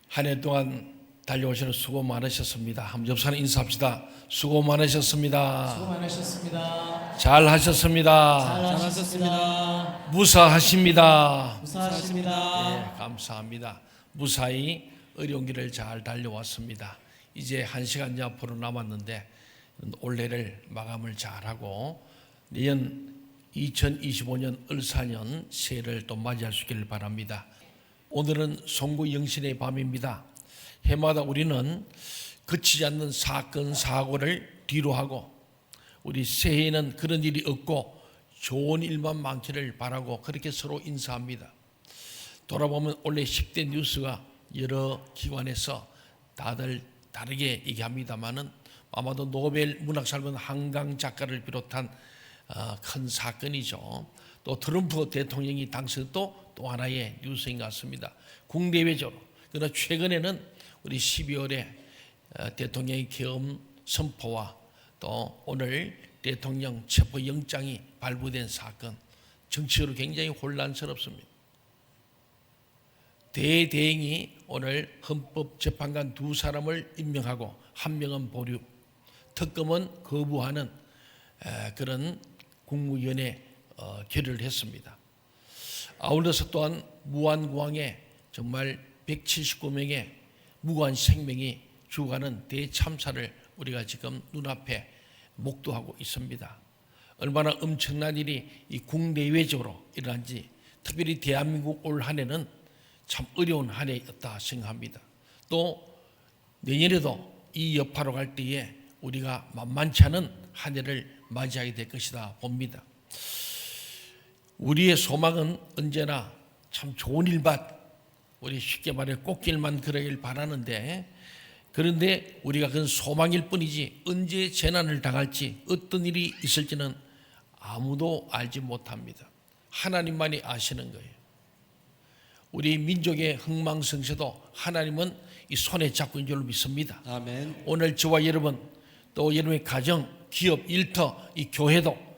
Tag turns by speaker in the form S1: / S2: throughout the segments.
S1: 한 해 동안 달려오시는 수고 많으셨습니다. 한번 옆 사람 인사합시다. 수고 많으셨습니다.
S2: 수고 많으셨습니다.
S1: 잘하셨습니다.
S2: 잘하셨습니다.
S1: 무사하십니다.
S2: 무사하십니다.
S1: 네, 감사합니다. 무사히 어려운 길을 잘 달려왔습니다. 이제 1시간 앞으로 남았는데 올해를 마감을 잘하고 내년 2025년 을사년 새해를 또 맞이할 수 있기를 바랍니다. 오늘은 송구 영신의 밤입니다. 해마다 우리는 그치지 않는 사건 사고를 뒤로하고 우리 새해에는 그런 일이 없고 좋은 일만 많기를 바라고 그렇게 서로 인사합니다. 돌아보면 올해 10대 뉴스가 여러 기관에서 다들 다르게 얘기합니다마는 아마도 노벨 문학상을 받은 한강 작가를 비롯한 큰 사건이죠. 또 트럼프 대통령이 당선도 또 하나의 뉴스인 것 같습니다. 국내외적으로. 그러나 최근에는 우리 12월에 대통령의 계엄 선포와 또 오늘 대통령 체포영장이 발부된 사건, 정치적으로 굉장히 혼란스럽습니다. 대대행이 오늘 헌법재판관 2사람을 임명하고 1명은 보류, 특검은 거부하는 그런 국무위원회 결의를 했습니다. 아울러서 또한 무안공항에 정말 179명의 무고한 생명이 죽어가는 대참사를 우리가 지금 눈앞에 목도하고 있습니다. 얼마나 엄청난 일이 이 국내외적으로 일어난지, 특별히 대한민국 올 한 해는 참 어려운 한 해였다 생각합니다. 또 내년에도 이 여파로 갈 때에 우리가 만만치 않은 한 해를 맞이하게 될 것이다 봅니다. 우리의 소망은 언제나 참 좋은 일만, 우리 쉽게 말해 꽃길만 그러길 바라는데, 그런데 우리가 그건 소망일 뿐이지 언제 재난을 당할지 어떤 일이 있을지는 아무도 알지 못합니다. 하나님만이 아시는 거예요. 우리 민족의 흥망성쇠도 하나님은 이 손에 잡고 있는 줄로 믿습니다.
S2: 아멘.
S1: 오늘 저와 여러분, 또 여러분의 가정, 기업, 일터, 이 교회도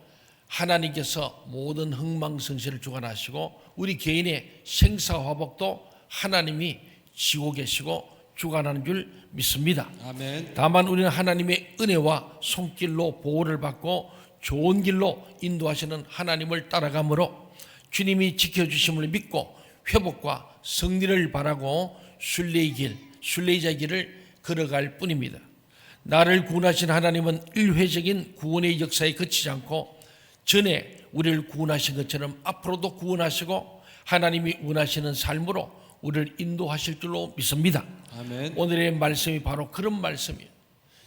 S1: 하나님께서 모든 흥망성쇠를 주관하시고 우리 개인의 생사화복도 하나님이 지고 계시고 주관하는 줄 믿습니다.
S2: 아멘.
S1: 다만 우리는 하나님의 은혜와 손길로 보호를 받고 좋은 길로 인도하시는 하나님을 따라가므로 주님이 지켜주심을 믿고 회복과 승리를 바라고 순례의 길, 순례자의 길을 걸어갈 뿐입니다. 나를 구원하신 하나님은 일회적인 구원의 역사에 그치지 않고 전에 우리를 구원하신 것처럼 앞으로도 구원하시고 하나님이 원하시는 삶으로 우리를 인도하실 줄로 믿습니다.
S2: 아멘.
S1: 오늘의 말씀이 바로 그런 말씀이에요.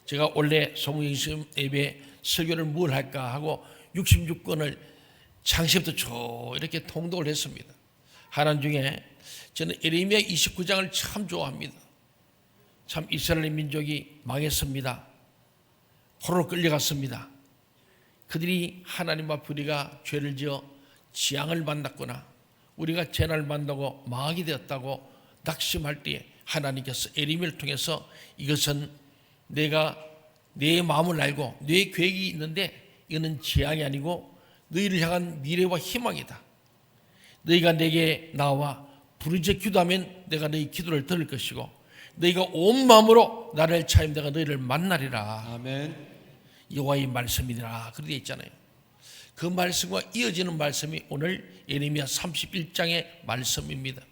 S1: 제가 원래 송영심 예배 설교를 뭘 할까 하고 66권을 창세부터 쭉 이렇게 통독을 했습니다. 하나님 중에 저는 에레미야 29장을 참 좋아합니다. 참 이스라엘 민족이 망했습니다. 포로로 끌려갔습니다. 그들이 하나님 앞에 우리가 죄를 지어 재앙을 만났거나 우리가 재난을 만나고 망하게 되었다고 낙심할 때에 하나님께서 에레미야를 통해서 이것은 내가 내 마음을 알고 내 계획이 있는데 이거는 재앙이 아니고 너희를 향한 미래와 희망이다. 너희가 내게 나와 부르짖어 기도하면 내가 너희 기도를 들을 것이고 너희가 온 마음으로 나를 찾으면 내가 너희를 만나리라.
S2: 아멘.
S1: 여호와의 말씀이라 그렇게 있잖아요. 그 말씀과 이어지는 말씀이 오늘 예레미야 31장의 말씀입니다.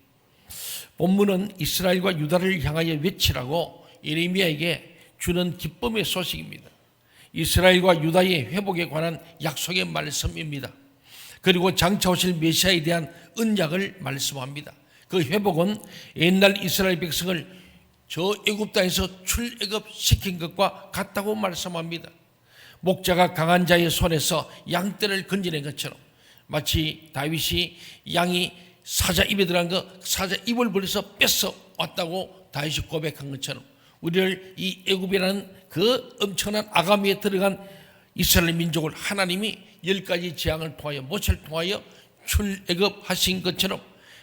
S1: 본문은 이스라엘과 유다를 향하여 외치라고 예레미야에게 주는 기쁨의 소식입니다. 이스라엘과 유다의 회복에 관한 약속의 말씀입니다. 그리고 장차 오실 메시아에 대한 언약을 말씀합니다. 그 회복은 옛날 이스라엘 백성을 저 애굽 땅에서 출애굽시킨 것과 같다고 말씀합니다. 목자가 강한 자의 손에서 양떼를 건져낸 것처럼 마치 다윗이 양이 사자 입에 들어간 거 사자 입을 벌려서 뺏어 왔다고 다윗이 고백한 것처럼 우리를 이 애굽이라는 그 엄청난 아가미에 들어간 이스라엘 민족을 하나님이 10가지 재앙을 통하여 모세를 통하여 출애굽하신 것처럼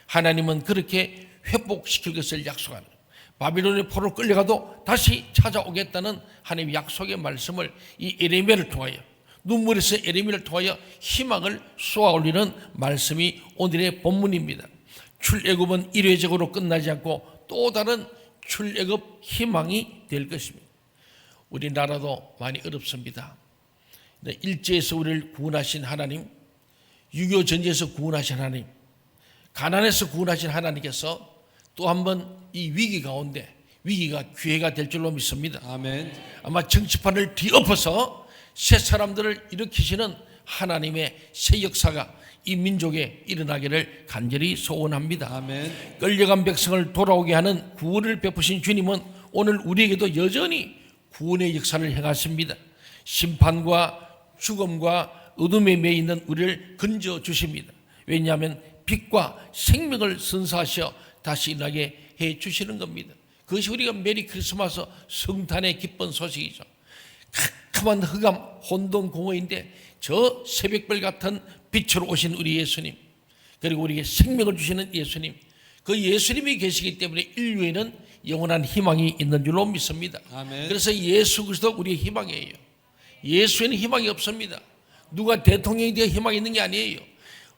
S1: 하나님은 그렇게 회복시킬 것을 약속하는 거예요. 바빌론의 포로로 끌려가도 다시 찾아오겠다는 하나님의 약속의 말씀을 이 예레미야를 통하여 눈물에서 예레미야를 통하여 희망을 쏘아 올리는 말씀이 오늘의 본문입니다. 출애굽은 일회적으로 끝나지 않고 또 다른 출애굽 희망이 될 것입니다. 우리나라도 많이 어렵습니다. 일제에서 우리를 구원하신 하나님, 6.25 전쟁에서 구원하신 하나님, 가난에서 구원하신 하나님께서 또 한 번 이 위기 가운데 위기가 기회가 될 줄로 믿습니다.
S2: 아멘.
S1: 아마 정치판을 뒤엎어서 새 사람들을 일으키시는 하나님의 새 역사가 이 민족에 일어나기를 간절히 소원합니다.
S2: 아멘.
S1: 끌려간 백성을 돌아오게 하는 구원을 베푸신 주님은 오늘 우리에게도 여전히 구원의 역사를 행하십니다. 심판과 죽음과 어둠에 매여 있는 우리를 건져 주십니다. 왜냐하면 빛과 생명을 선사하셔 다시 일어나게 해 주시는 겁니다. 그것이 우리가 메리 크리스마스 성탄의 기쁜 소식이죠. 캄캄한 흑암 혼돈 공허인데 저 새벽별 같은 빛으로 오신 우리 예수님, 그리고 우리에게 생명을 주시는 예수님, 그 예수님이 계시기 때문에 인류에는 영원한 희망이 있는 줄로 믿습니다.
S2: 아멘.
S1: 그래서 예수 그리스도 우리의 희망이에요. 예수에는 희망이 없습니다. 누가 대통령이 되어 희망이 있는 게 아니에요.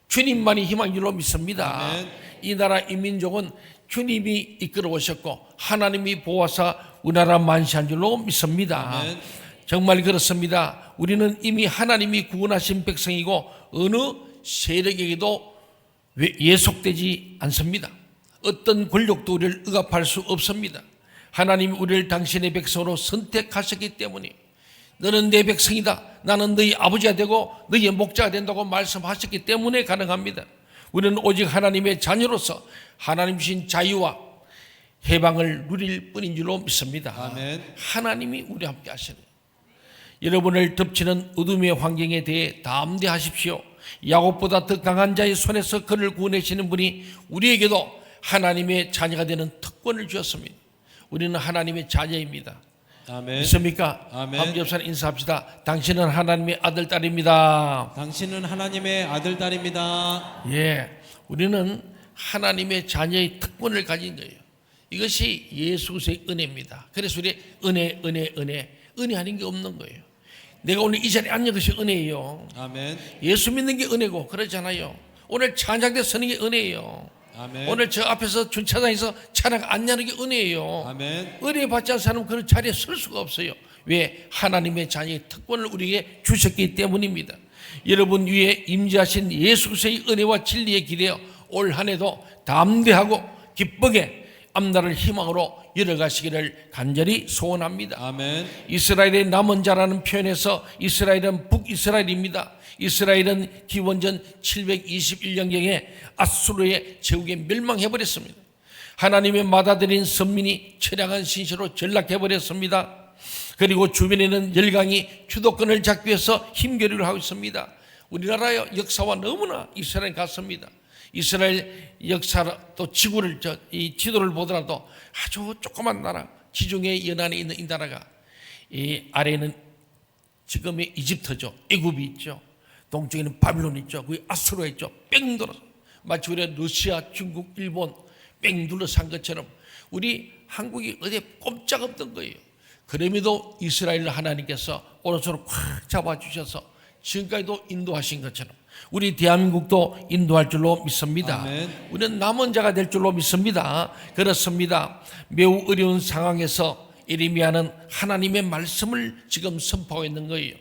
S1: 주님만이 희망인 줄로 믿습니다.
S2: 아멘.
S1: 이 나라 이 민족은 주님이 이끌어 오셨고 하나님이 보호하사 우리나라 만시한 줄로 믿습니다.
S2: 아멘.
S1: 정말 그렇습니다. 우리는 이미 하나님이 구원하신 백성이고 어느 세력에게도 예속되지 않습니다. 어떤 권력도 우리를 억압할 수 없습니다. 하나님이 우리를 당신의 백성으로 선택하셨기 때문에 너는 내 백성이다, 나는 너희 아버지가 되고 너희의 목자가 된다고 말씀하셨기 때문에 가능합니다. 우리는 오직 하나님의 자녀로서 하나님 주신 자유와 해방을 누릴 뿐인 줄로 믿습니다.
S2: 아멘.
S1: 하나님이 우리와 함께 하시는, 여러분을 덮치는 어둠의 환경에 대해 담대하십시오. 야곱보다 더 강한 자의 손에서 그를 구원하시는 분이 우리에게도 하나님의 자녀가 되는 특권을 주었습니다. 우리는 하나님의 자녀입니다.
S2: 아멘.
S1: 믿습니까?
S2: 아멘.
S1: 함께합시다. 인사합시다. 당신은 하나님의 아들, 딸입니다.
S2: 당신은 하나님의 아들, 딸입니다.
S1: 예, 우리는 하나님의 자녀의 특권을 가진 거예요. 이것이 예수 그리스도의 은혜입니다. 그래서 우리 은혜 아닌 게 없는 거예요. 내가 오늘 이 자리에 앉는 것이 은혜예요.
S2: 아멘.
S1: 예수 믿는 게 은혜고 그러잖아요. 오늘 찬양대 서는 게 은혜예요.
S2: 아멘.
S1: 오늘 저 앞에서 주차장에서 찬양 안 하는 게 은혜예요.
S2: 아멘.
S1: 은혜 받지 않은 사람은 그런 자리에 설 수가 없어요. 왜? 하나님의 자녀의 특권을 우리에게 주셨기 때문입니다. 여러분 위에 임재하신 예수 그리스도의 은혜와 진리에 기대어 올 한 해도 담대하고 기쁘게 앞날을 희망으로 열어가시기를 간절히 소원합니다.
S2: 아멘.
S1: 이스라엘의 남은 자라는 표현에서 이스라엘은 북이스라엘입니다. 이스라엘은 기원전 721년경에 아수르의 제국에 멸망해버렸습니다. 하나님의 맏아들인 선민이 처량한 신세로 전락해버렸습니다. 그리고 주변에는 열강이 주도권을 잡기 위해서 힘겨루를 하고 있습니다. 우리나라의 역사와 너무나 이스라엘 같습니다. 이스라엘 역사 또 지구를 이 지도를 보더라도 아주 조그만 나라, 지중해 연안에 있는 이 나라가 이 아래에는 지금의 이집트죠, 애굽이 있죠, 동쪽에는 바빌론 있죠, 그 아수르 있죠. 뺑 돌아서 마치 우리 러시아, 중국, 일본 뺑 둘러싼 것처럼 우리 한국이 어디에 꼼짝없던 거예요. 그럼에도 이스라엘을 하나님께서 오른손으로 꽉 잡아주셔서 지금까지도 인도하신 것처럼 우리 대한민국도 인도할 줄로 믿습니다.
S2: 아멘.
S1: 우리는 남은 자가 될 줄로 믿습니다. 그렇습니다. 매우 어려운 상황에서 예레미야는 하나님의 말씀을 지금 선포하고 있는 거예요.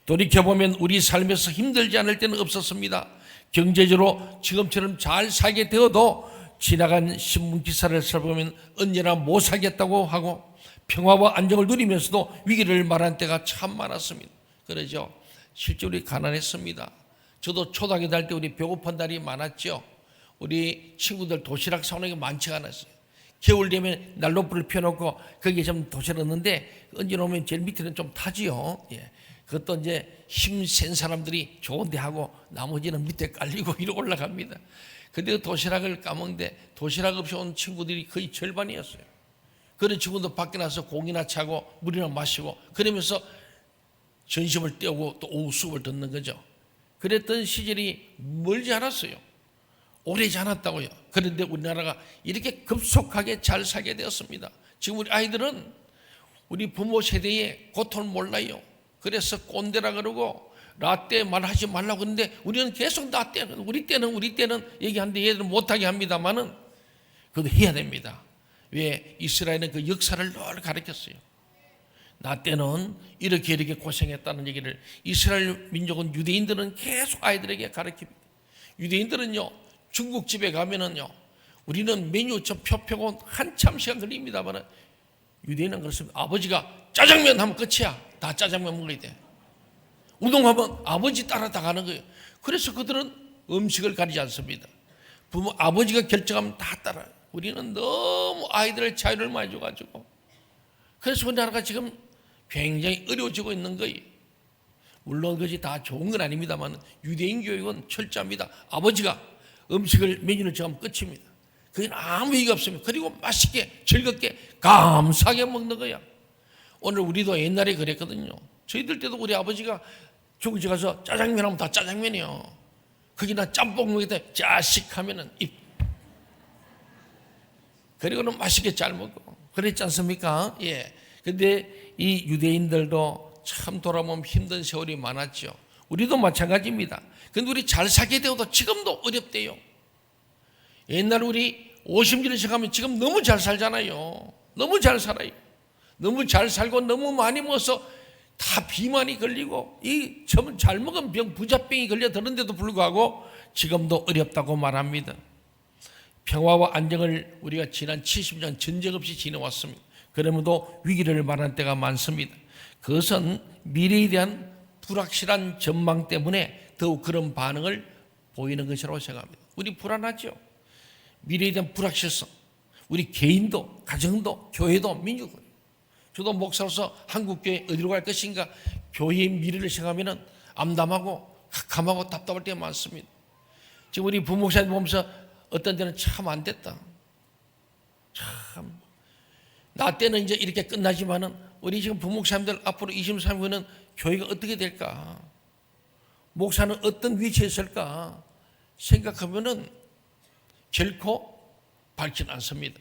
S1: 돌이켜보면 우리 삶에서 힘들지 않을 때는 없었습니다. 경제적으로 지금처럼 잘 살게 되어도 지나간 신문 기사를 살펴보면 언제나 못 살겠다고 하고 평화와 안정을 누리면서도 위기를 말한 때가 참 많았습니다. 그러죠. 실제 우리 가난했습니다. 저도 초등학교 다닐 때 우리 배고픈 날이 많았죠. 우리 친구들 도시락 사오는 게 많지가 않았어요. 겨울 되면 난로불을 펴놓고 거기에 좀 도시락 넣는데 얹어놓으면 제일 밑에는 좀 타지요. 예. 그것도 이제 힘센 사람들이 좋은데 하고 나머지는 밑에 깔리고 위로 올라갑니다. 근데 그 도시락을 까먹는데 도시락 없이 온 친구들이 거의 절반이었어요. 그런 친구도 밖에 나서 공이나 차고 물이나 마시고 그러면서 전심을 떼우고 또 오후 수업을 듣는 거죠. 그랬던 시절이 멀지 않았어요. 오래지 않았다고요. 그런데 우리나라가 이렇게 급속하게 잘 살게 되었습니다. 지금 우리 아이들은 우리 부모 세대의 고통을 몰라요. 그래서 꼰대라 그러고 라떼 말하지 말라고 그러는데 우리는 계속 우리 때는 얘기하는데 얘들은 못하게 합니다만은 그것도 해야 됩니다. 왜 이스라엘은 그 역사를 늘 가르쳤어요. 나 때는 이렇게 고생했다는 얘기를 이스라엘 민족은 유대인들은 계속 아이들에게 가르칩니다. 유대인들은요 중국집에 가면은요 우리는 메뉴 표 펴고 한참 시간 걸립니다만 유대인은 그렇습니다. 아버지가 짜장면 하면 끝이야. 다 짜장면 먹어야 돼. 우동하면 아버지 따라 다 가는 거예요. 그래서 그들은 음식을 가리지 않습니다. 부모 아버지가 결정하면 다 따라요. 우리는 너무 아이들의 자유를 많이 줘가지고 그래서 우리나라가 지금 굉장히 어려워지고 있는 거예요. 물론 그것이 다 좋은 건 아닙니다만 유대인 교육은 철저합니다. 아버지가 음식을 메뉴를 정하면 끝입니다. 그건 아무 의미가 없습니다. 그리고 맛있게 즐겁게 감사하게 먹는 거야. 오늘 우리도 옛날에 그랬거든요. 저희들 때도 우리 아버지가 중국집 가서 짜장면 하면 다 짜장면이요. 거기나 짬뽕 먹을 때 자식 하면은 입. 그리고는 맛있게 잘 먹고 그랬지 않습니까? 예. 근데 이 유대인들도 참 돌아보면 힘든 세월이 많았죠. 우리도 마찬가지입니다. 근데 우리 잘 살게 되어도 지금도 어렵대요. 옛날 우리 50년을 생각하면 지금 너무 잘 살잖아요. 너무 잘 살아요. 너무 잘 살고 너무 많이 먹어서 다 비만이 걸리고 이 잘 먹은 병 부자병이 걸려드는데도 불구하고 지금도 어렵다고 말합니다. 평화와 안정을 우리가 지난 70년 전쟁 없이 지내왔습니다. 그러면도 위기를 만날 때가 많습니다. 그것은 미래에 대한 불확실한 전망 때문에 더욱 그런 반응을 보이는 것이라고 생각합니다. 우리 불안하죠. 미래에 대한 불확실성. 우리 개인도 가정도 교회도 민족도. 저도 목사로서 한국교회 어디로 갈 것인가 교회의 미래를 생각하면 암담하고 캄캄하고 답답할 때가 많습니다. 지금 우리 부목사님 보면서 어떤 때는 참 안 됐다. 참. 나 때는 이제 이렇게 끝나지만은 우리 지금 부목사님들 앞으로 23년은 교회가 어떻게 될까? 목사는 어떤 위치에 있을까? 생각하면은 결코 밝지는 않습니다.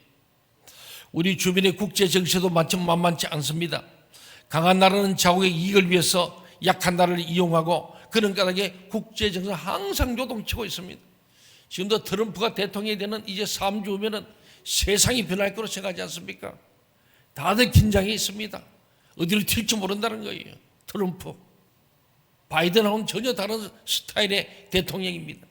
S1: 우리 주변의 국제 정세도 마침 만만치 않습니다. 강한 나라는 자국의 이익을 위해서 약한 나라를 이용하고 그런 까닭에 국제 정세 항상 요동치고 있습니다. 지금도 트럼프가 대통령이 되는 이제 3주 후면은 세상이 변할 거로 생각하지 않습니까? 다들 긴장해 있습니다. 어디로 튈지 모른다는 거예요. 트럼프. 바이든하고는 전혀 다른 스타일의 대통령입니다.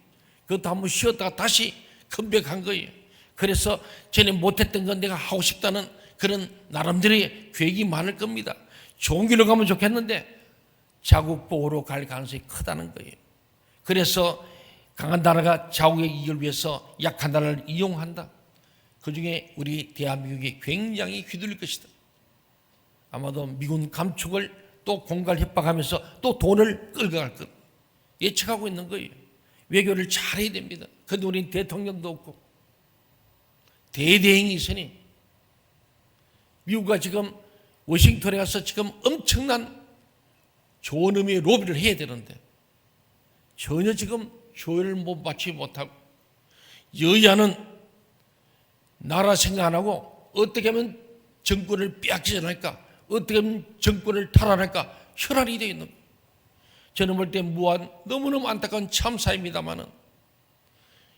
S1: 그것도 한번 쉬었다가 다시 컴백한 거예요. 그래서 전에 못했던 건 내가 하고 싶다는 그런 나름대로의 계획이 많을 겁니다. 좋은 길로 가면 좋겠는데 자국 보호로 갈 가능성이 크다는 거예요. 그래서 강한 나라가 자국의 이익을 위해서 약한 나라를 이용한다. 그중에 우리 대한민국이 굉장히 휘둘릴 것이다. 아마도 미군 감축을 또 공갈 협박하면서 또 돈을 끌어갈 것 예측하고 있는 거예요. 외교를 잘해야 됩니다. 그런데 우리는 대통령도 없고 대대행이 있으니 미국과 지금 워싱턴에 가서 지금 엄청난 좋은 의미의 로비를 해야 되는데 전혀 지금 조율을 맞추지 못하고 여야는 나라 생각 안 하고 어떻게 하면 정권을 빼앗기지 않을까, 어떻게 하면 정권을 탈환할까 혈안이 되어 있는 거예요. 저는 볼 때 무한 너무너무 안타까운 참사입니다만은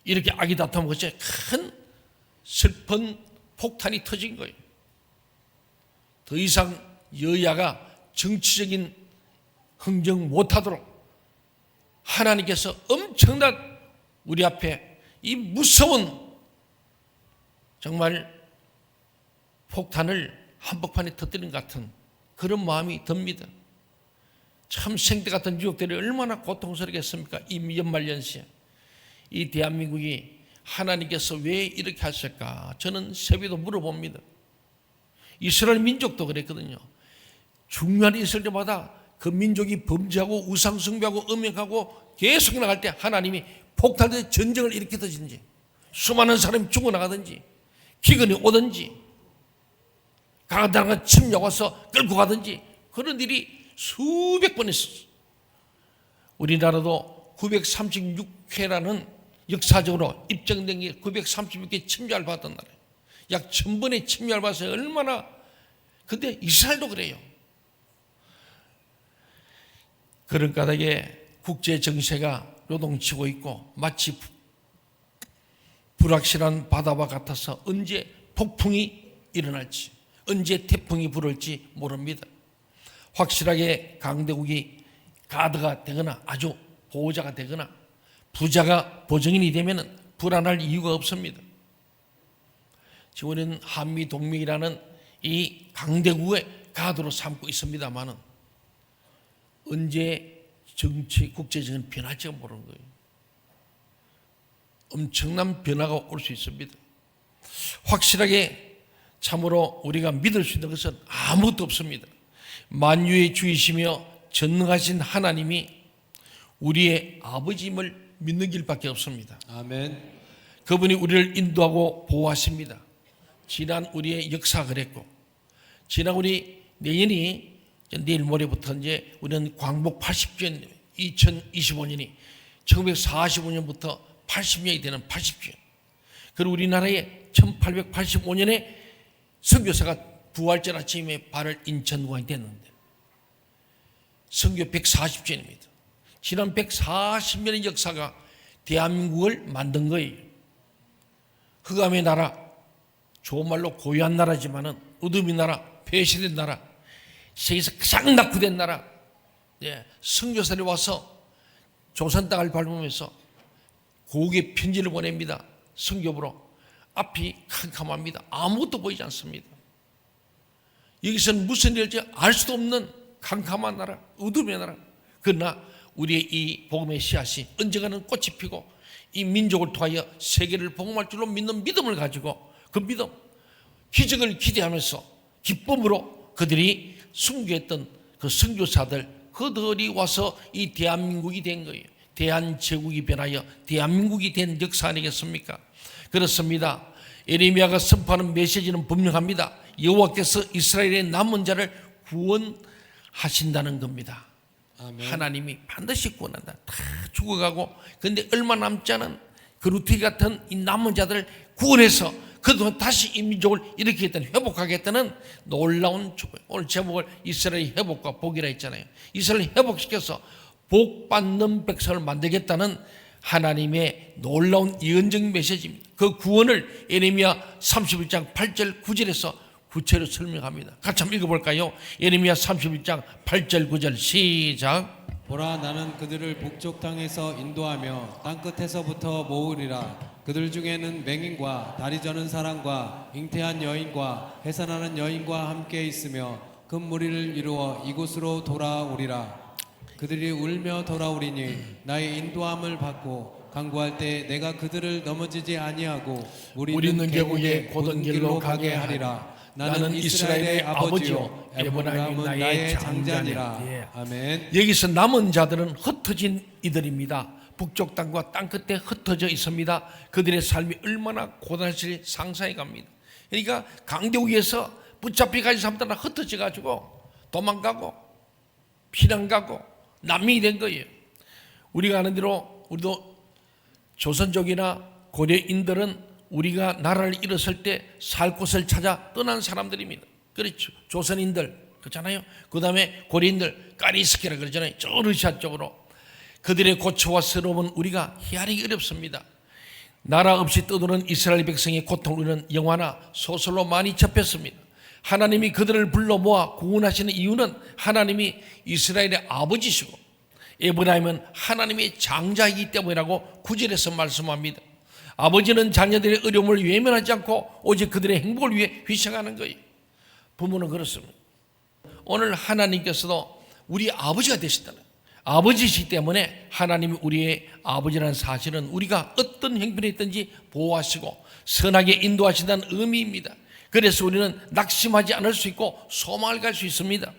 S1: 이렇게 악이 다투면 그것이 큰 슬픈 폭탄이 터진 거예요. 더 이상 여야가 정치적인 흥정 못하도록 하나님께서 엄청난 우리 앞에 이 무서운 정말 폭탄을 한복판에 터뜨린 것 같은 그런 마음이 듭니다. 참 생태 같은 유족들이 얼마나 고통스럽겠습니까? 이 연말연시에 이 대한민국이 하나님께서 왜 이렇게 하실까? 저는 새벽에도 물어봅니다. 이스라엘 민족도 그랬거든요. 중요한 일이 있을 때마다 그 민족이 범죄하고 우상숭배하고 음행하고 계속 나갈 때 하나님이 폭탄의 전쟁을 일으키든지 수많은 사람이 죽어나가든지 기근이 오든지 강한 나라가 침략 와서 끌고 가든지 그런 일이 수백 번 있었어요. 우리나라도 936회라는 역사적으로 입증된 게 936개 침략을 받았던 나라예요. 약 1000번의 침략을 받아서 얼마나. 근데 이스라엘도 그래요. 그런 까닭에 국제 정세가 요동치고 있고 마치 불확실한 바다와 같아서 언제 폭풍이 일어날지, 언제 태풍이 불을지 모릅니다. 확실하게 강대국이 가드가 되거나 아주 보호자가 되거나 부자가 보증인이 되면 불안할 이유가 없습니다. 지금 우리는 한미 동맹이라는 이 강대국의 가드로 삼고 있습니다만은 언제 정치 국제적인 변할지가 모르는 거예요. 엄청난 변화가 올 수 있습니다. 확실하게 참으로 우리가 믿을 수 있는 것은 아무것도 없습니다. 만유의 주이시며 전능하신 하나님이 우리의 아버지임을 믿는 길밖에 없습니다.
S2: 아멘.
S1: 그분이 우리를 인도하고 보호하십니다. 지난 우리의 역사가 그랬고, 지난 우리 내년이 내일 모레부터 이제 우리는 광복 80주년 2025년이 1945년부터 80년이 되는 80주년. 그리고 우리나라에 1885년에 선교사가 부활절 아침에 발을 인천공항에 됐는데 선교 140주년입니다. 지난 140년의 역사가 대한민국을 만든 거예요. 흑암의 나라, 좋은 말로 고유한 나라지만은 어둠의 나라, 폐쇄된 나라, 세계에서 가장 낙후된 나라. 선교사들이 와서 조선 땅을 밟으면서 고국에 편지를 보냅니다. 선교부로. 앞이 캄캄합니다. 아무것도 보이지 않습니다. 여기서는 무슨 일인지 알 수도 없는 캄캄한 나라, 어둠의 나라. 그러나 우리의 이 복음의 씨앗이 언젠가는 꽃이 피고 이 민족을 통하여 세계를 복음할 줄로 믿는 믿음을 가지고 그 믿음, 기적을 기대하면서 기쁨으로 그들이 순교했던 그 선교사들, 그들이 와서 이 대한민국이 된 거예요. 대한제국이 변하여 대한민국이 된 역사 아니겠습니까? 그렇습니다. 예레미야가 선포하는 메시지는 분명합니다. 여호와께서 이스라엘의 남은 자를 구원하신다는 겁니다.
S2: 아멘.
S1: 하나님이 반드시 구원한다. 다 죽어가고 그런데 얼마 남지 않은 그 루트 같은 이 남은 자들을 구원해서 그동안 다시 이 민족을 일으키겠다는, 회복하겠다는 놀라운 축복. 오늘 제목을 이스라엘 회복과 복이라 했잖아요. 이스라엘 회복시켜서 복 받는 백성을 만들겠다는 하나님의 놀라운 예언적 메시지입니다. 그 구원을 예레미야 31장 8절 9절에서 구체로 설명합니다. 같이 한번 읽어볼까요? 예레미야 31장 8절 9절 시작.
S2: 보라, 나는 그들을 북쪽 땅에서 인도하며 땅끝에서부터 모으리라. 그들 중에는 맹인과 다리 저는 사람과 잉태한 여인과 해산하는 여인과 함께 있으며 큰 무리를 이루어 이곳으로 돌아오리라. 그들이 울며 돌아오리니 나의 인도함을 받고 강구할 때 내가 그들을 넘어지지 아니하고 우리는 계곡에 곧은 길로 가게 하리라. 나는 이스라엘의 아버지요 에브라임은 나의 장자니라. 아멘.
S1: 여기서 남은 자들은 흩어진 이들입니다. 북쪽 땅과 땅끝에 흩어져 있습니다. 그들의 삶이 얼마나 고단할지 상상해 갑니다. 그러니까 강대국에서 붙잡혀 가진 사람들은 흩어져 가지고 도망가고 피난가고 난민이 된 거예요. 우리가 아는 대로 우리도 조선족이나 고려인들은 우리가 나라를 잃었을 때 살 곳을 찾아 떠난 사람들입니다. 그렇죠. 조선인들 그렇잖아요. 그 다음에 고려인들 까리스키라 그러잖아요. 저 러시아 쪽으로. 그들의 고초와 서러움은 우리가 헤아리기 어렵습니다. 나라 없이 떠도는 이스라엘 백성의 고통을 우리는 영화나 소설로 많이 접했습니다. 하나님이 그들을 불러 모아 구원하시는 이유는 하나님이 이스라엘의 아버지시고 에브라임은 하나님의 장자이기 때문이라고 9절에서 말씀합니다. 아버지는 자녀들의 어려움을 외면하지 않고 오직 그들의 행복을 위해 희생하는 거예요. 부모는 그렇습니다. 오늘 하나님께서도 우리 아버지가 되시다는, 아버지시기 때문에 하나님이 우리의 아버지라는 사실은 우리가 어떤 행편에 있든지 보호하시고 선하게 인도하신다는 의미입니다. 그래서 우리는 낙심하지 않을 수 있고 소망을 갈 수 있습니다.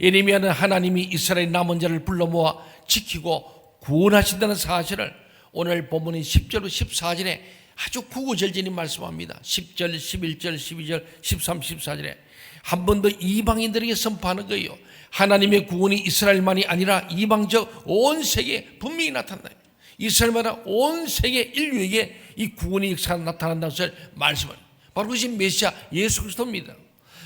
S1: 예레미야는 하나님이 이스라엘 남은 자를 불러 모아 지키고 구원하신다는 사실을 오늘 본문인 10절 14절에 아주 구구절절히 말씀합니다. 10절, 11절, 12절, 13, 14절에 한 번 더 이방인들에게 선포하는 거예요. 하나님의 구원이 이스라엘만이 아니라 이방적 온 세계에 분명히 나타나요. 이스라엘마다 온 세계 인류에게 이 구원의 역사가 나타난다는 것을 말씀을, 바로 그것이 메시아 예수 그리스도입니다.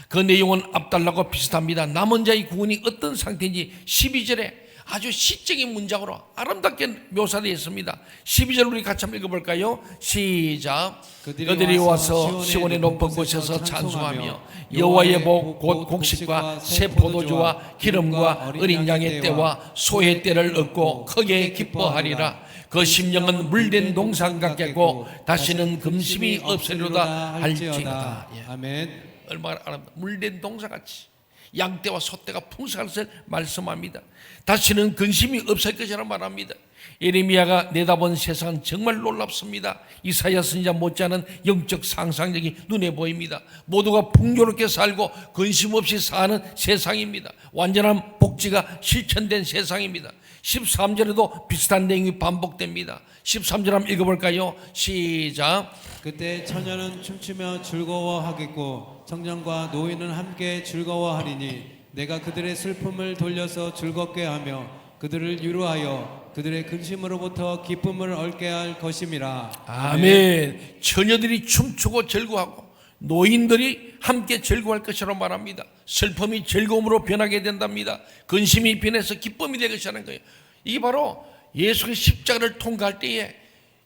S1: 그 내용은 앞달라고 비슷합니다. 남은 자의 구원이 어떤 상태인지 12절에 아주 시적인 문장으로 아름답게 묘사되어 있습니다. 12절 우리 같이 한번 읽어볼까요? 시작. 그들이 와서 시온의 높은 곳에서 찬송하며 여호와의 복 곧 곡식과 새 포도주와 기름과 어린 양의 때와 소의 때를 얻고 크게 기뻐하리라. 그 심령은 물된 동산 같겠고 다시는 금심이 없으리로다 할지어다. 예.
S2: 아멘.
S1: 얼마나 아름다. 물된 동산같이 양떼와 소떼가 풍성할 것을 말씀합니다. 다시는 근심이 없을 것이라 말합니다. 예레미야가 내다본 세상은 정말 놀랍습니다. 이사야 선지자 못지않은 영적 상상력이 눈에 보입니다. 모두가 풍요롭게 살고 근심 없이 사는 세상입니다. 완전한 복지가 실천된 세상입니다. 13절에도 비슷한 내용이 반복됩니다. 13절 한번 읽어볼까요? 시작.
S2: 그때 처녀는 춤추며 즐거워하겠고 청년과 노인은 함께 즐거워하리니 내가 그들의 슬픔을 돌려서 즐겁게 하며 그들을 위로하여 그들의 근심으로부터 기쁨을 얻게 할 것임이라.
S1: 아멘. 처녀들이 춤추고 즐거워하고 노인들이 함께 즐거워할 것이라고 말합니다. 슬픔이 즐거움으로 변하게 된답니다. 근심이 변해서 기쁨이 될 것이라는 거예요. 이게 바로 예수의 십자가를 통과할 때에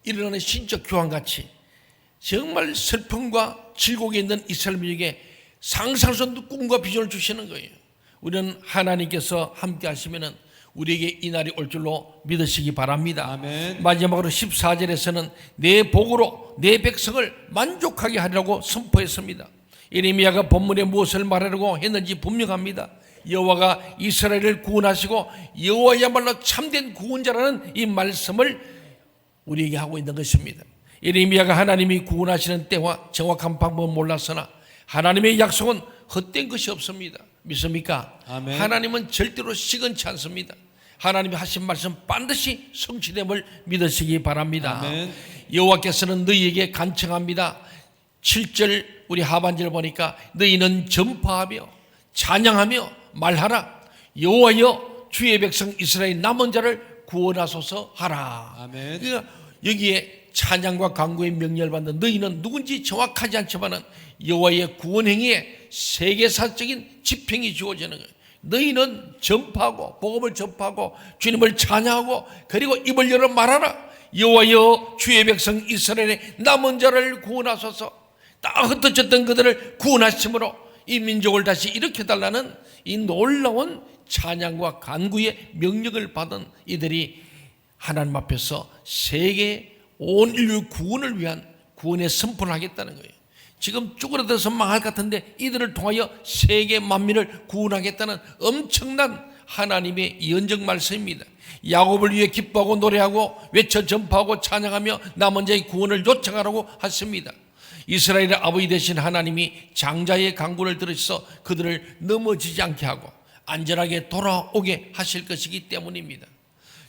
S1: 일어나는 신적 교환같이 정말 슬픔과 즐거움이 있는 이스라엘 민족에게 상상할 수 없는 꿈과 비전을 주시는 거예요. 우리는 하나님께서 함께 하시면 우리에게 이 날이 올 줄로 믿으시기 바랍니다.
S2: 아멘.
S1: 마지막으로 14절에서는 내 복으로 내 백성을 만족하게 하리라고 선포했습니다. 예레미야가 본문에 무엇을 말하려고 했는지 분명합니다. 여호와가 이스라엘을 구원하시고 여호와야말로 참된 구원자라는 이 말씀을 우리에게 하고 있는 것입니다. 예레미야가 하나님이 구원하시는 때와 정확한 방법은 몰랐으나 하나님의 약속은 헛된 것이 없습니다. 믿습니까?
S2: 아멘.
S1: 하나님은 절대로 시건치 않습니다. 하나님이 하신 말씀 반드시 성취됨을 믿으시기 바랍니다.
S2: 아멘.
S1: 여호와께서는 너희에게 간청합니다. 7절 우리 하반절 보니까 너희는 전파하며 찬양하며 말하라. 여호와여 주의 백성 이스라엘 남은 자를 구원하소서 하라.
S2: 아멘.
S1: 그러니까 여기에 찬양과 간구의 명령을 받는 너희는 누군지 정확하지 않지만은 여호와의 구원 행위에 세계사적인 지평이 주어지는 거예요. 너희는 전파하고 복음을 전파하고 주님을 찬양하고 그리고 입을 열어 말하라. 여호와여 주의 백성 이스라엘의 남은 자를 구원하소서. 다 흩어졌던 그들을 구원하심으로 이 민족을 다시 일으켜달라는 이 놀라운 찬양과 간구의 명령을 받은 이들이 하나님 앞에서 세계 온 인류 구원을 위한 구원의 선포를 하겠다는 거예요. 지금 쭈그러들어서 망할 것 같은데 이들을 통하여 세계 만민을 구원하겠다는 엄청난 하나님의 예언적 말씀입니다. 야곱을 위해 기뻐하고 노래하고 외쳐 전파하고 찬양하며 남은 자의 구원을 요청하라고 하십니다. 이스라엘의 아버지 되신 하나님이 장자의 간구를 들으셔서 그들을 넘어지지 않게 하고 안전하게 돌아오게 하실 것이기 때문입니다.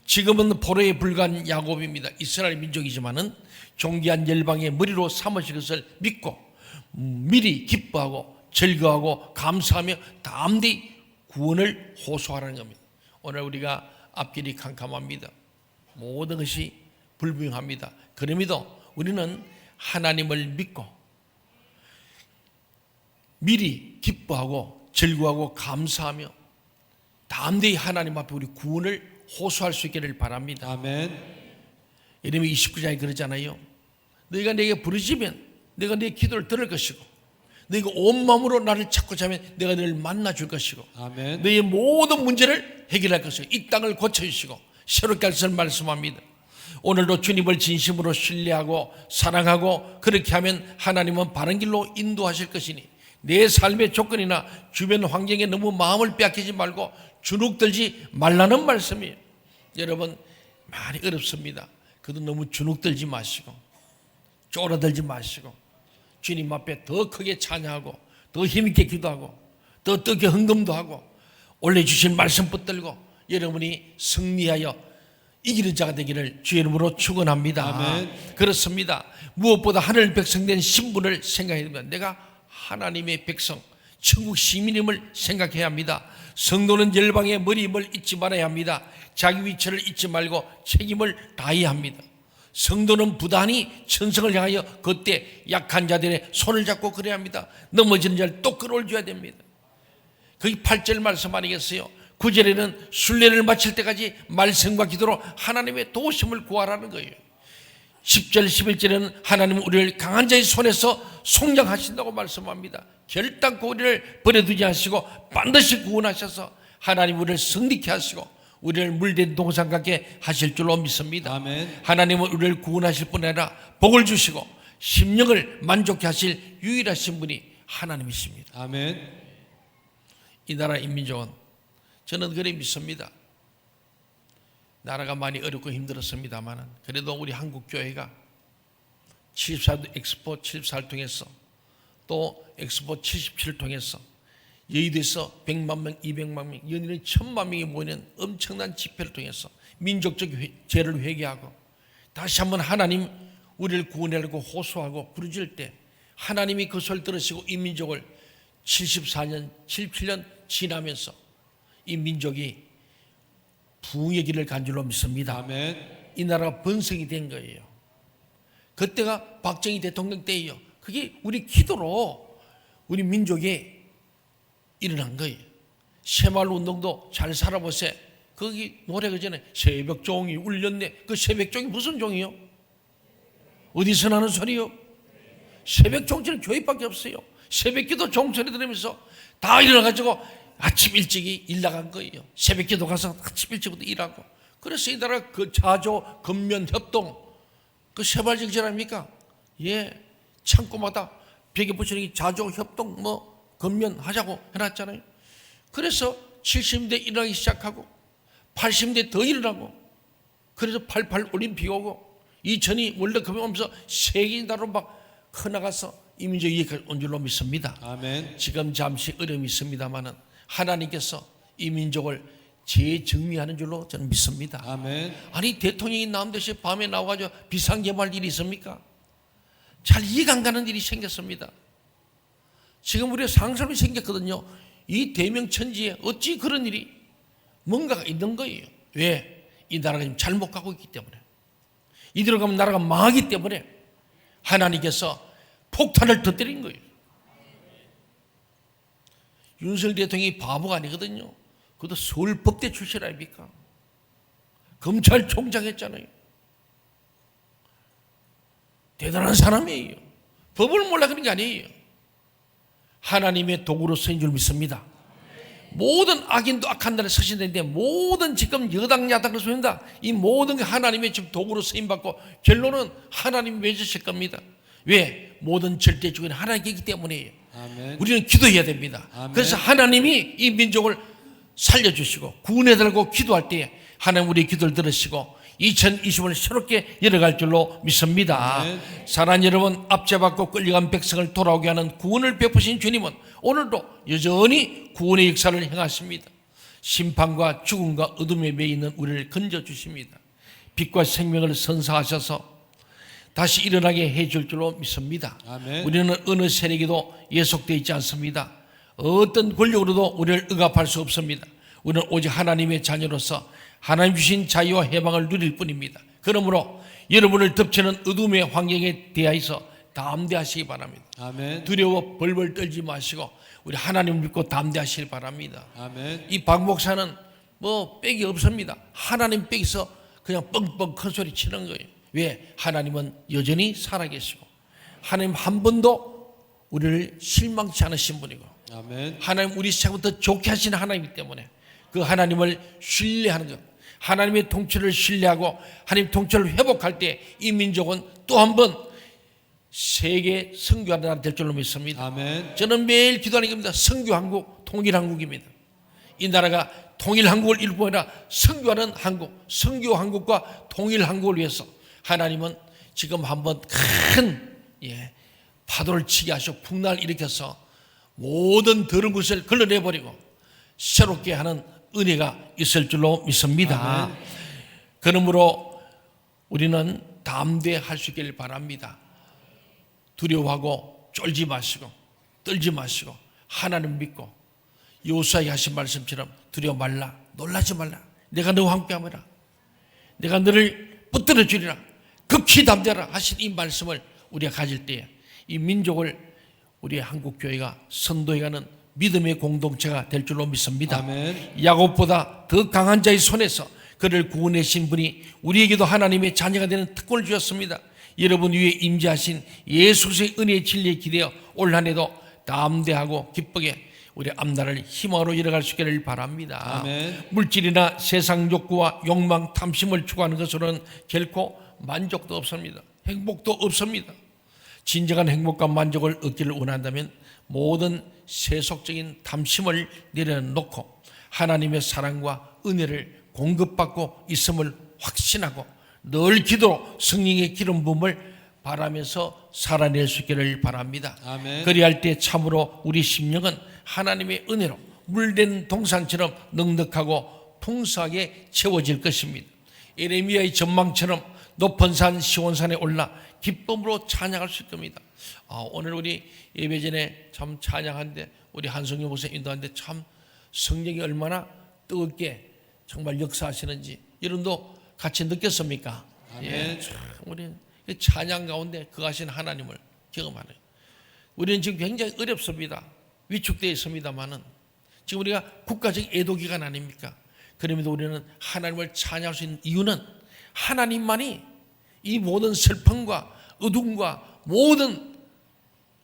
S1: 지금은 포로에 불과한 야곱입니다. 이스라엘 민족이지만은 존귀한 열방의 머리로 삼으실 것을 믿고 미리 기뻐하고 즐거워하고 감사하며 담대히 구원을 호소하라는 겁니다. 오늘 우리가 앞길이 캄캄합니다. 모든 것이 불분명합니다. 그럼에도 우리는 하나님을 믿고 미리 기뻐하고 즐거워하고 감사하며 담대히 하나님 앞에 우리 구원을 호소할 수 있기를 바랍니다.
S2: 아멘.
S1: 예레미야 29장에 그러잖아요. 너희가 내게 부르짖으면 내가 네 기도를 들을 것이고 너희가 온 마음으로 나를 찾고자 하면 내가 너를 만나줄 것이고
S2: 아멘.
S1: 너희의 모든 문제를 해결할 것이고 이 땅을 고쳐주시고 새롭게 할 것을 말씀합니다. 오늘도 주님을 진심으로 신뢰하고 사랑하고 그렇게 하면 하나님은 바른 길로 인도하실 것이니 내 삶의 조건이나 주변 환경에 너무 마음을 빼앗기지 말고 주눅들지 말라는 말씀이에요. 여러분 많이 어렵습니다. 그도 너무 주눅들지 마시고 쫄아들지 마시고 주님 앞에 더 크게 찬양하고 더 힘있게 기도하고 더 뜨겁게 헌금도 하고 올려주신 말씀 붙들고 여러분이 승리하여 이기는 자가 되기를 주의 이름으로 축원합니다.
S2: 아멘.
S1: 그렇습니다. 무엇보다 하늘 백성된 신분을 생각해야 됩니다. 내가 하나님의 백성 천국 시민임을 생각해야 합니다. 성도는 열방의 머리임을 잊지 말아야 합니다. 자기 위치를 잊지 말고 책임을 다해야 합니다. 성도는 부단히 천성을 향하여 그때 약한 자들의 손을 잡고 그래야 합니다. 넘어지는 자를 또 끌어올려야 됩니다. 그게 8절 말씀 아니겠어요? 9절에는 순례를 마칠 때까지 말씀과 기도로 하나님의 도우심을 구하라는 거예요. 10절 11절에는 하나님은 우리를 강한 자의 손에서 속량하신다고 말씀합니다. 결단코 우리를 버려두지 않으시고 반드시 구원하셔서 하나님 우리를 승리케 하시고 우리를 물된 동상 같게 하실 줄로 믿습니다.
S2: 아멘.
S1: 하나님은 우리를 구원하실 뿐 아니라 복을 주시고 심령을 만족케 하실 유일하신 분이 하나님이십니다.
S2: 아멘.
S1: 이 나라 인민족은 저는 그래 믿습니다. 나라가 많이 어렵고 힘들었습니다만 그래도 우리 한국교회가 74도 엑스포 74를 통해서 또 엑스포 77을 통해서 여의도에서 100만 명, 200만 명, 연일에 1000만 명이 모이는 엄청난 집회를 통해서 민족적 죄를 회개하고 다시 한번 하나님 우리를 구원하려고 호소하고 부르짖을 때 하나님이 그 소리를 들으시고 이 민족을 74년, 77년 지나면서 이 민족이 부흥의 길을 간 줄로 믿습니다.
S2: 아멘.
S1: 이 나라가 번성이 된 거예요. 그때가 박정희 대통령 때예요. 그게 우리 기도로 우리 민족이 일어난 거예요. 새마을 운동도 잘 살아보세요. 거기 노래가 전에 새벽종이 울렸네. 그 새벽종이 무슨 종이요? 어디서 나는 소리요? 새벽종처럼 교회밖에 없어요. 새벽기도 종소리 들으면서 다 일어나가지고 아침 일찍이 일 나간 거예요. 새벽기도 가서 아침 일찍부터 일하고. 그래서 이 나라 그 자조 건면 협동 그 세발정신 아닙니까? 예, 창고마다 벽에 붙이는 자조 협동 뭐 건면 하자고 해놨잖아요. 그래서 70대 일어나기 시작하고 80대 더 일어나고 그래서 88 올림픽 오고 2002 월드컵이 오면서 세계 나라로 막 커나가서 이 민족이 여기까지 온 줄로 믿습니다.
S2: 아멘.
S1: 지금 잠시 어려움이 있습니다만은 하나님께서 이 민족을 재정리하는 줄로 저는 믿습니다.
S2: 아멘.
S1: 아니 대통령이 남대시 밤에 나와가지고 비상개발 일이 있습니까? 잘 이해가 안 가는 일이 생겼습니다. 지금 우리가 상상이 생겼거든요. 이 대명천지에 어찌 그런 일이 뭔가가 있는 거예요. 왜? 이 나라가 지금 잘못 가고 있기 때문에. 이대로 가면 나라가 망하기 때문에 하나님께서 폭탄을 터뜨린 거예요. 윤석열 대통령이 바보가 아니거든요. 그것도 서울법대 출신 아닙니까? 검찰총장 했잖아요. 대단한 사람이에요. 법을 몰라 그런 게 아니에요. 하나님의 도구로 쓰인 줄 믿습니다. 모든 악인도 악한 날에 서신되는데 모든 지금 여당 야당을 소용다. 이 모든 게 하나님의 지금 도구로 쓰임받고 결론은 하나님이 맺으실 겁니다. 왜? 모든 절대주의는 하나님이기 때문이에요.
S2: 아멘.
S1: 우리는 기도해야 됩니다.
S2: 아멘.
S1: 그래서 하나님이 이 민족을 살려주시고 구원해달라고 기도할 때에 하나님 우리의 기도를 들으시고 2020년을 새롭게 열어갈 줄로 믿습니다.
S2: 아멘.
S1: 사랑하는 여러분, 압제받고 끌려간 백성을 돌아오게 하는 구원을 베푸신 주님은 오늘도 여전히 구원의 역사를 행하십니다. 심판과 죽음과 어둠에 매여 있는 우리를 건져주십니다. 빛과 생명을 선사하셔서 다시 일어나게 해줄 줄로 믿습니다.
S2: 아멘.
S1: 우리는 어느 세력에도 예속되어 있지 않습니다. 어떤 권력으로도 우리를 억압할 수 없습니다. 우리는 오직 하나님의 자녀로서 하나님 주신 자유와 해방을 누릴 뿐입니다. 그러므로 여러분을 덮치는 어둠의 환경에 대하여서 담대하시기 바랍니다.
S2: 아멘.
S1: 두려워 벌벌 떨지 마시고 우리 하나님을 믿고 담대하시기 바랍니다.
S2: 아멘.
S1: 이 박 목사는 뭐 빽이 없습니다. 하나님 빽에서 그냥 뻥뻥 큰 소리 치는 거예요. 왜? 하나님은 여전히 살아계시고 하나님 한 번도 우리를 실망치 않으신 분이고
S2: 아멘.
S1: 하나님 우리 시작부터 좋게 하시는 하나님이기 때문에 그 하나님을 신뢰하는 것, 하나님의 통치를 신뢰하고 하나님 통치를 회복할 때 이 민족은 또 한 번 세계 선교하는 나라 될 줄로 믿습니다.
S2: 아멘.
S1: 저는 매일 기도하는 겁니다. 선교한국, 통일한국입니다. 이 나라가 통일한국을 이룰 뿐 아니라 선교하는 한국, 선교한국과 통일한국을 위해서 하나님은 지금 한번 큰 파도를 치게 하시고 풍랑을 일으켜서 모든 더러운 것을 걸러내버리고 새롭게 하는 은혜가 있을 줄로 믿습니다.
S2: 아멘.
S1: 그러므로 우리는 담대할 수 있기를 바랍니다. 두려워하고 쫄지 마시고 떨지 마시고 하나님 믿고 여호수아에게 하신 말씀처럼 두려워 말라, 놀라지 말라, 내가 너와 함께하리라, 내가 너를 붙들어 주리라, 극히 담대하라 하신 이 말씀을 우리가 가질 때에 이 민족을 우리 한국교회가 선도해가는 믿음의 공동체가 될 줄로 믿습니다.
S2: 아멘.
S1: 야곱보다 더 강한 자의 손에서 그를 구원하신 분이 우리에게도 하나님의 자녀가 되는 특권을 주셨습니다. 여러분 위에 임재하신 예수의 은혜의 진리에 기대어 올 한 해도 담대하고 기쁘게 우리 앞날을 희망으로 이어갈 수 있기를 바랍니다.
S2: 아멘.
S1: 물질이나 세상 욕구와 욕망, 탐심을 추구하는 것으로는 결코 만족도 없습니다. 행복도 없습니다. 진정한 행복과 만족을 얻기를 원한다면 모든 세속적인 탐심을 내려놓고 하나님의 사랑과 은혜를 공급받고 있음을 확신하고 늘 기도로 성령의 기름 부음을 바라면서 살아낼 수 있기를 바랍니다.
S2: 아멘.
S1: 그리할 때 참으로 우리 심령은 하나님의 은혜로 물된 동산처럼 넉넉하고 풍성하게 채워질 것입니다. 예레미야의 전망처럼 높은 산 시온산에 올라 기쁨으로 찬양할 수 있을 겁니다. 오늘 우리 예배 전에 참 찬양한데 우리 한성규 목사 인도하는데 참 성령이 얼마나 뜨겁게 정말 역사하시는지 여러분도 같이 느꼈습니까?
S2: 아멘.
S1: 예, 참 우리는 찬양 가운데 거하신 하나님을 경험하는. 우리는 지금 굉장히 어렵습니다. 위축되어 있습니다만은 지금 우리가 국가적 애도 기간 아닙니까? 그럼에도 우리는 하나님을 찬양할 수 있는 이유는 하나님만이 이 모든 슬픔과 어둠과 모든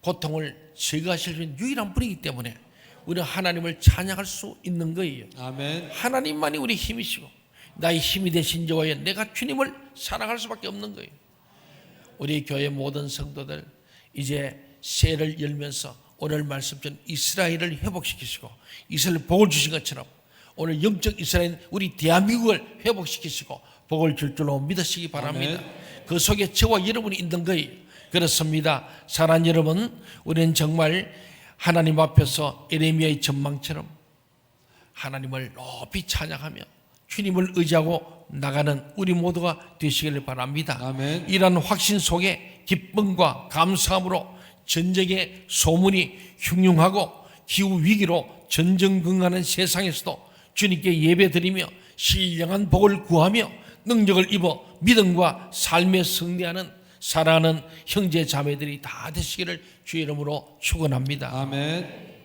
S1: 고통을 제거하실 수 있는 유일한 분이기 때문에 우리는 하나님을 찬양할 수 있는 거예요.
S2: 아멘.
S1: 하나님만이 우리 힘이시고 나의 힘이 되신 여호와여 내가 주님을 사랑할 수밖에 없는 거예요. 우리 교회 모든 성도들 이제 새해를 열면서 오늘 말씀처럼 이스라엘을 회복시키시고 이스라엘 복을 주신 것처럼 오늘 영적 이스라엘 우리 대한민국을 회복시키시고 복을 줄 줄로 믿으시기 바랍니다. 그 속에 저와 여러분이 있는 거예요. 그렇습니다. 사랑하는 여러분, 우리는 정말 하나님 앞에서 예레미야의 전망처럼 하나님을 높이 찬양하며 주님을 의지하고 나가는 우리 모두가 되시기를 바랍니다.
S2: 아멘.
S1: 이러한 확신 속에 기쁨과 감사함으로 전쟁의 소문이 흉흉하고 기후 위기로 전전긍긍하는 세상에서도 주님께 예배드리며 신령한 복을 구하며 능력을 입어 믿음과 삶에 승리하는 사랑하는 형제 자매들이 다 되시기를 주의 이름으로 축원합니다.
S2: 아멘.